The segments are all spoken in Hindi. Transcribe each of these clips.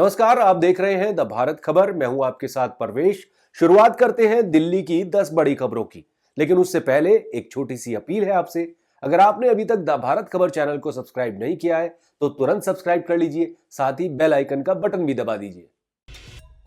नमस्कार, आप देख रहे हैं द भारत खबर। मैं हूं आपके साथ परवेश। शुरुआत करते हैं दिल्ली की 10 बड़ी खबरों की। लेकिन उससे पहले एक छोटी सी अपील है आपसे। अगर आपने अभी तक द भारत खबर चैनल को सब्सक्राइब नहीं किया है तो तुरंत सब्सक्राइब कर लीजिए, साथ ही बेल आइकन का बटन भी दबा दीजिए।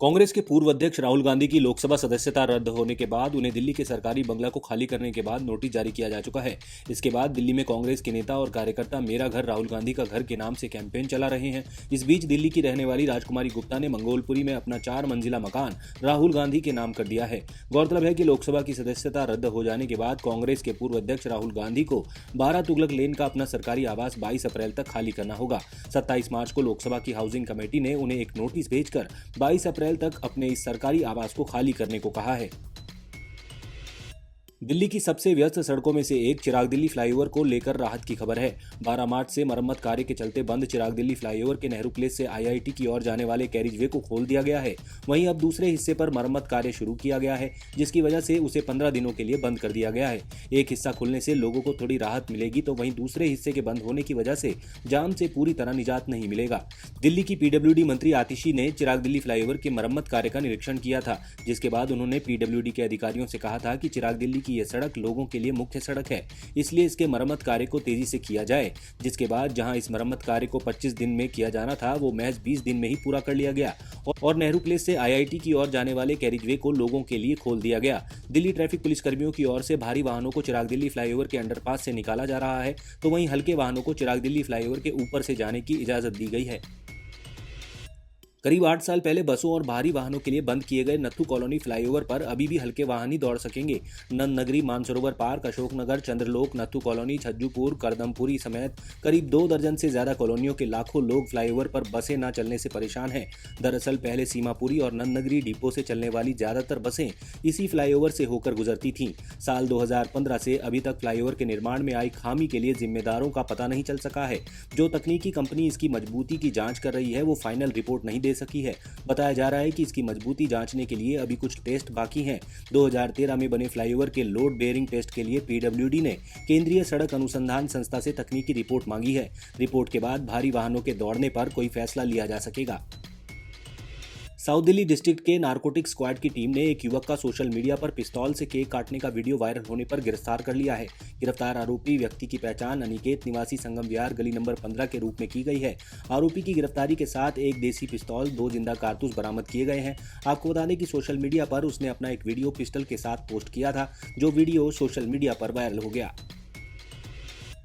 कांग्रेस के पूर्व अध्यक्ष राहुल गांधी की लोकसभा सदस्यता रद्द होने के बाद उन्हें दिल्ली के सरकारी बंगला को खाली करने के बाद नोटिस जारी किया जा चुका है। इसके बाद दिल्ली में कांग्रेस के नेता और कार्यकर्ता मेरा घर राहुल गांधी का घर के नाम से कैंपेन चला रहे हैं। इस बीच दिल्ली की रहने वाली राजकुमारी गुप्ता ने मंगोलपुरी में अपना 4 मंजिला मकान राहुल गांधी के नाम कर दिया है। गौरतलब है कि लोकसभा की सदस्यता रद्द हो जाने के बाद कांग्रेस के पूर्व अध्यक्ष राहुल गांधी को 12 तुगलक लेन का अपना सरकारी आवास 22 अप्रैल तक खाली करना होगा। 27 मार्च को लोकसभा की हाउसिंग कमेटी ने उन्हें एक नोटिस भेजकर 22 अप्रैल तक अपने इस सरकारी आवास को खाली करने को कहा है। दिल्ली की सबसे व्यस्त सड़कों में से एक चिराग दिल्ली फ्लाईओवर को लेकर राहत की खबर है। 12 मार्च से मरम्मत कार्य के चलते बंद चिराग दिल्ली फ्लाईओवर के नेहरू प्लेस से आईआईटी की ओर जाने वाले कैरिजवे को खोल दिया गया है। वहीं अब दूसरे हिस्से पर मरम्मत कार्य शुरू किया गया है, जिसकी वजह से उसे 15 दिनों के लिए बंद कर दिया गया है। एक हिस्सा खुलने से लोगों को थोड़ी राहत मिलेगी, तो वहीं दूसरे हिस्से के बंद होने की वजह से जाम से पूरी तरह निजात नहीं मिलेगा। दिल्ली की पीडब्ल्यूडी मंत्री आतिशी ने चिराग दिल्ली फ्लाईओवर के मरम्मत कार्य का निरीक्षण किया था, जिसके बाद उन्होंने पीडब्ल्यूडी के अधिकारियों से कहा था कि चिराग दिल्ली की यह सड़क लोगों के लिए मुख्य सड़क है, इसलिए इसके मरम्मत कार्य को तेजी से किया जाए। जिसके बाद जहां इस मरम्मत कार्य को 25 दिन में किया जाना था, वो महज 20 दिन में ही पूरा कर लिया गया और नेहरू प्लेस से आईआईटी की ओर जाने वाले कैरिजवे को लोगों के लिए खोल दिया गया। दिल्ली ट्रैफिक पुलिस कर्मियों की ओर से भारी वाहनों को चिराग दिल्ली फ्लाईओवर के अंडरपास से निकाला जा रहा है, तो वहीं हल्के वाहनों को चिराग दिल्ली फ्लाईओवर के ऊपर से जाने की इजाजत दी गई है। करीब 8 साल पहले बसों और भारी वाहनों के लिए बंद किए गए नत्थू कॉलोनी फ्लाईओवर पर अभी भी हल्के वाहन ही दौड़ सकेंगे। नंद नगरी, मानसरोवर पार्क, अशोकनगर, चंद्रलोक, नत्थू कॉलोनी, छज्जूपुर, करदमपुरी समेत करीब 2 दर्जन से ज्यादा कॉलोनियों के लाखों लोग फ्लाईओवर पर बसें न चलने से परेशान हैं। दरअसल पहले सीमापुरी और नंद नगरी डिपो से चलने वाली ज्यादातर बसें इसी फ्लाईओवर से होकर गुजरती थीं। साल 2015 से अभी तक फ्लाईओवर के निर्माण में आई खामी के लिए जिम्मेदारों का पता नहीं चल सका है। जो तकनीकी कंपनी इसकी मजबूती की जांच कर रही है, वो फाइनल रिपोर्ट नहीं दे सकी है। बताया जा रहा है कि इसकी मजबूती जांचने के लिए अभी कुछ टेस्ट बाकी हैं। 2013 में बने फ्लाईओवर के लोड बेयरिंग टेस्ट के लिए पीडब्ल्यूडी ने केंद्रीय सड़क अनुसंधान संस्था से तकनीकी रिपोर्ट मांगी है। रिपोर्ट के बाद भारी वाहनों के दौड़ने पर कोई फैसला लिया जा सकेगा। साउथ दिल्ली डिस्ट्रिक्ट के नारकोटिक स्क्वाड की टीम ने एक युवक का सोशल मीडिया पर पिस्तौल से केक काटने का वीडियो वायरल होने पर गिरफ्तार कर लिया है। गिरफ्तार आरोपी व्यक्ति की पहचान अनिकेत निवासी संगम विहार गली नंबर 15 के रूप में की गई है। आरोपी की गिरफ्तारी के साथ एक देसी पिस्तौल, 2 जिंदा कारतूस बरामद किए गए हैं। आपको बता दें कि सोशल मीडिया पर उसने अपना एक वीडियो पिस्टल के साथ पोस्ट किया था, जो वीडियो सोशल मीडिया पर वायरल हो गया।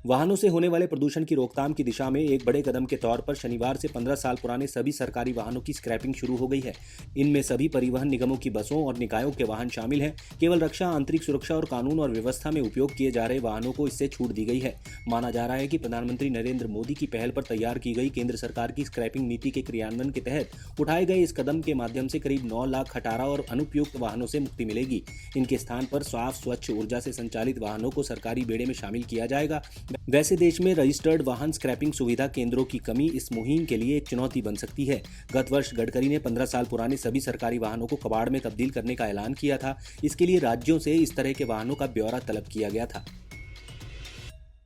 वाहनों से होने वाले प्रदूषण की रोकथाम की दिशा में एक बड़े कदम के तौर पर शनिवार से 15 साल पुराने सभी सरकारी वाहनों की स्क्रैपिंग शुरू हो गई है। इनमें सभी परिवहन निगमों की बसों और निकायों के वाहन शामिल हैं। केवल रक्षा, आंतरिक सुरक्षा और कानून और व्यवस्था में उपयोग किए जा रहे वाहनों को इससे छूट दी गई है। माना जा रहा है कि प्रधानमंत्री नरेंद्र मोदी की पहल पर तैयार की गई केंद्र सरकार की स्क्रैपिंग नीति के क्रियान्वयन के तहत उठाए गए इस कदम के माध्यम से करीब 9 लाख खटारा और अनुपयुक्त वाहनों से मुक्ति मिलेगी। इनके स्थान पर साफ, स्वच्छ ऊर्जा से संचालित वाहनों को सरकारी बेड़े में शामिल किया जाएगा। वैसे देश में रजिस्टर्ड वाहन स्क्रैपिंग सुविधा केंद्रों की कमी इस मुहिम के लिए एक चुनौती बन सकती है। गत वर्ष गडकरी ने 15 साल पुराने सभी सरकारी वाहनों को कबाड़ में तब्दील करने का ऐलान किया था। इसके लिए राज्यों से इस तरह के वाहनों का ब्यौरा तलब किया गया था।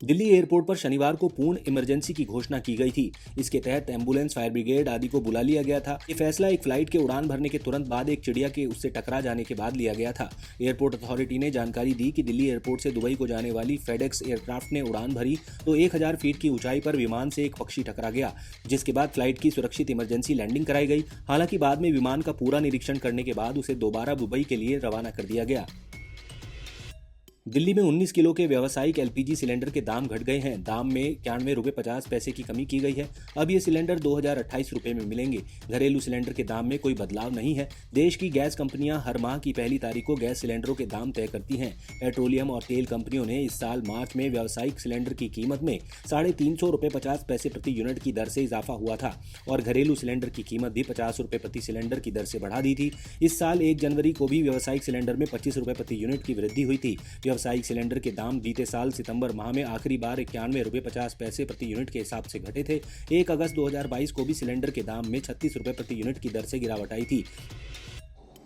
दिल्ली एयरपोर्ट पर शनिवार को पूर्ण इमरजेंसी की घोषणा की गई थी। इसके तहत एम्बुलेंस, फायर ब्रिगेड आदि को बुला लिया गया था। ये फैसला एक फ्लाइट के उड़ान भरने के तुरंत बाद एक चिड़िया के उससे टकरा जाने के बाद लिया गया था। एयरपोर्ट अथॉरिटी ने जानकारी दी कि दिल्ली एयरपोर्ट से दुबई को जाने वाली फेडेक्स एयरक्राफ्ट ने उड़ान भरी तो 1000 फीट की ऊंचाई पर विमान से एक पक्षी टकरा गया, जिसके बाद फ्लाइट की सुरक्षित इमरजेंसी लैंडिंग कराई गई। हालांकि बाद में विमान का पूरा निरीक्षण करने के बाद उसे दोबारा दुबई के लिए रवाना कर दिया गया। दिल्ली में 19 किलो के व्यावसायिक एलपीजी सिलेंडर के दाम घट गए हैं। दाम में 91 रुपये 50 पैसे की कमी की गई है। अब ये सिलेंडर 2028 रुपये में मिलेंगे। घरेलू सिलेंडर के दाम में कोई बदलाव नहीं है। देश की गैस कंपनियां हर माह की पहली तारीख को गैस सिलेंडरों के दाम तय करती हैं। पेट्रोलियम और तेल कंपनियों ने इस साल मार्च में व्यावसायिक सिलेंडर की कीमत में 350 रुपये 50 पैसे प्रति यूनिट की दर से इजाफा हुआ था और घरेलू सिलेंडर की कीमत भी 50 रुपये प्रति सिलेंडर की दर से बढ़ा दी थी। इस साल 1 जनवरी को भी व्यावसायिक सिलेंडर में 25 रुपये प्रति यूनिट की वृद्धि हुई थी। व्यावसायिक सिलेंडर के दाम बीते साल सितंबर माह में आखिरी बार 91 रुपये 50 पैसे प्रति यूनिट के हिसाब से घटे थे। 1 अगस्त 2022 को भी सिलेंडर के दाम में 36 रुपये प्रति यूनिट की दर से गिरावट आई थी।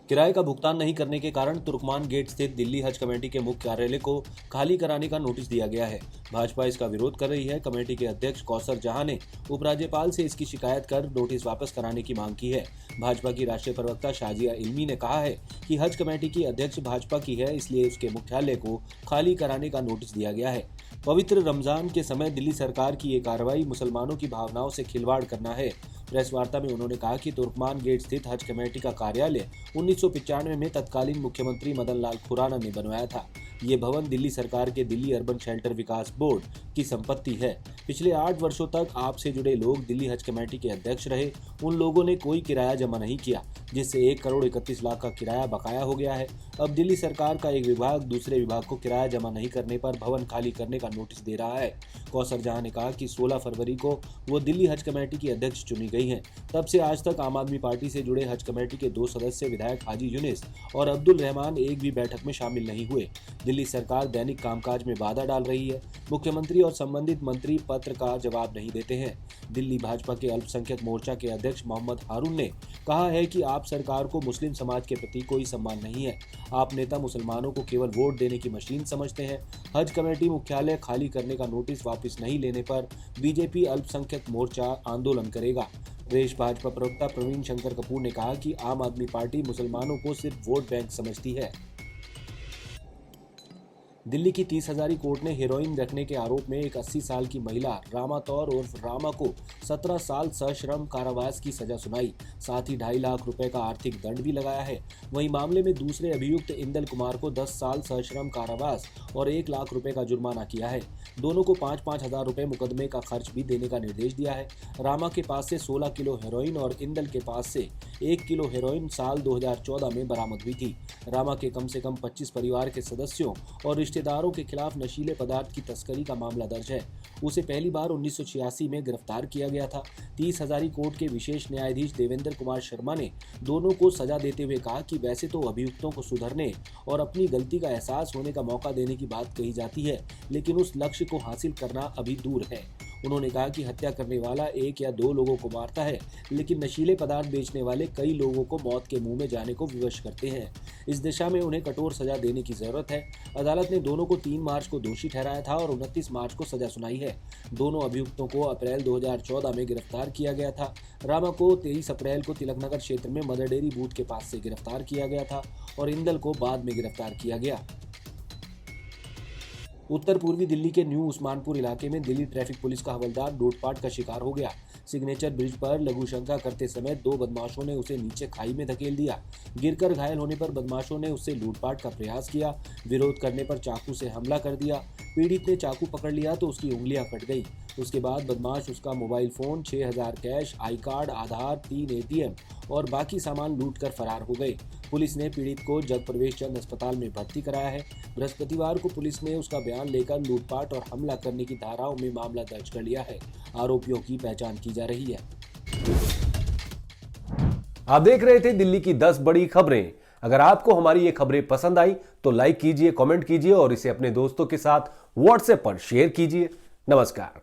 किराए का भुगतान नहीं करने के कारण तुर्कमान गेट स्थित दिल्ली हज कमेटी के मुख्य कार्यालय को खाली कराने का नोटिस दिया गया है। भाजपा इसका विरोध कर रही है। कमेटी के अध्यक्ष कौसर जहां ने उपराज्यपाल से इसकी शिकायत कर नोटिस वापस कराने की मांग की है। भाजपा की राष्ट्रीय प्रवक्ता शाजिया इल्मी ने कहा है कि हज कमेटी की अध्यक्ष भाजपा की है, इसलिए उसके मुख्यालय को खाली कराने का नोटिस दिया गया है। पवित्र रमजान के समय दिल्ली सरकार की ये कार्रवाई मुसलमानों की भावनाओं से खिलवाड़ करना है। प्रेस वार्ता में उन्होंने कहा कि तुर्कमान गेट स्थित हज कमेटी का कार्यालय 1995 में तत्कालीन मुख्यमंत्री मदन लाल खुराना ने बनवाया था। ये भवन दिल्ली सरकार के दिल्ली अर्बन शेल्टर विकास बोर्ड की संपत्ति है। पिछले 8 वर्षों तक आपसे जुड़े लोग दिल्ली हज कमेटी के अध्यक्ष रहे। उन लोगों ने कोई किराया जमा नहीं किया, जिससे 1 करोड़ 31 लाख का किराया बकाया हो गया है। अब दिल्ली सरकार का एक विभाग दूसरे विभाग को किराया जमा नहीं करने पर भवन खाली करने का नोटिस दे रहा है। कौसर जहां ने कहा कि 16 फरवरी को वो दिल्ली हज कमेटी की अध्यक्ष चुनी गई हैं। तब से आज तक आम आदमी पार्टी से जुड़े हज कमेटी के 2 सदस्य विधायक हाजी यूनिस और अब्दुल रहमान एक भी बैठक में शामिल नहीं हुए। दिल्ली सरकार दैनिक कामकाज में बाधा डाल रही है। मुख्यमंत्री और संबंधित मंत्री पत्र का जवाब नहीं देते हैं। दिल्ली भाजपा के अल्पसंख्यक मोर्चा के अध्यक्ष मोहम्मद हारून ने कहा है कि आप सरकार को मुस्लिम समाज के प्रति कोई सम्मान नहीं है। आप नेता मुसलमानों को केवल वोट देने की मशीन समझते हैं। हज कमेटी मुख्यालय खाली करने का नोटिस वापस नहीं लेने पर बीजेपी अल्पसंख्यक मोर्चा आंदोलन करेगा। प्रदेश भाजपा प्रवक्ता प्रवीण शंकर कपूर ने कहा कि आम आदमी पार्टी मुसलमानों को सिर्फ वोट बैंक समझती है। दिल्ली की 30 हजारी कोर्ट ने हेरोइन रखने के आरोप में एक 80 साल की महिला रामा तौर उर्फ रामा को 17 साल सश्रम कारावास की सजा सुनाई। साथ ही 2.5 लाख रुपए का आर्थिक दंड भी लगाया है। वहीं मामले में दूसरे अभियुक्त इंदल कुमार को 10 साल सश्रम कारावास और 1 लाख रुपए का जुर्माना किया है। दोनों को 5-5 हजार रुपए मुकदमे का खर्च भी देने का निर्देश दिया है। रामा के पास से 16 किलो हेरोइन और इंदल के पास से 1 किलो हेरोइन साल 2014 में बरामद हुई थी। रामा के कम से कम 25 परिवार के सदस्यों और रिश्तेदारों के खिलाफ नशीले पदार्थ की तस्करी का मामला दर्ज है। उसे पहली बार 1986 में गिरफ्तार किया गया था। 30 हजारी कोर्ट के विशेष न्यायाधीश देवेंद्र कुमार शर्मा ने दोनों को सजा देते हुए कहा कि वैसे तो अभियुक्तों को सुधरने और अपनी गलती का एहसास होने का मौका देने की बात कही जाती है, लेकिन उस लक्ष्य को हासिल करना अभी दूर है। उन्होंने कहा कि हत्या करने वाला 1 या 2 लोगों को मारता है, लेकिन नशीले पदार्थ बेचने वाले कई लोगों को मौत के मुंह में जाने को विवश करते हैं। इस दिशा में उन्हें कठोर सजा देने की जरूरत है। अदालत ने दोनों को 3 मार्च को दोषी ठहराया था और 29 मार्च को सजा सुनाई है। दोनों अभियुक्तों को अप्रैल 2014 में गिरफ्तार किया गया था। रामा को 23 अप्रैल को तिलकनगर क्षेत्र में मदर डेयरी बूथ के पास से गिरफ्तार किया गया था और इंदल को बाद में गिरफ्तार किया गया। उत्तर पूर्वी दिल्ली के न्यू उस्मानपुर इलाके में दिल्ली ट्रैफिक पुलिस का हवलदार लूटपाट का शिकार हो गया। सिग्नेचर ब्रिज पर लघुशंका करते समय 2 बदमाशों ने उसे नीचे खाई में धकेल दिया। गिरकर घायल होने पर बदमाशों ने उससे लूटपाट का प्रयास किया। विरोध करने पर चाकू से हमला कर दिया। पीड़ित ने चाकू पकड़ लिया तो उसकी उंगलियां कट गई। उसके बाद बदमाश उसका mobile phone, 6000 cash, I card, Aadhaar, 3 ATM और बाकी सामान लूट कर फरार हो गए। पुलिस ने पीड़ित को जगप्रवेश चंद अस्पताल में भर्ती कराया है। बृहस्पतिवार को पुलिस ने उसका बयान लेकर लूटपाट और हमला करने की धाराओं में मामला दर्ज कर लिया है। आरोपियों की पहचान की जा रही है। आप देख रहे थे दिल्ली की 10 बड़ी खबरें। अगर आपको हमारी ये खबरें पसंद आई तो लाइक कीजिए, कमेंट कीजिए और इसे अपने दोस्तों के साथ व्हाट्सएप पर शेयर कीजिए। नमस्कार।